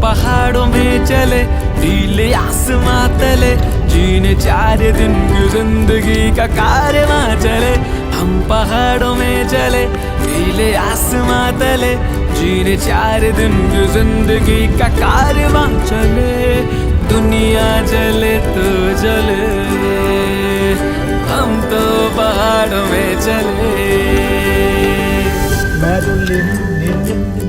पहाड़ों में चले, नीले आसमां तले, जीने 4 दिन की जिंदगी का कारवां चले। हम पहाड़ों में चले, नीले आसमां तले, जीने 4 दिन की जिंदगी का कारवां चले। दुनिया जले तो जले, हम तो पहाड़ों में चले। मैं तो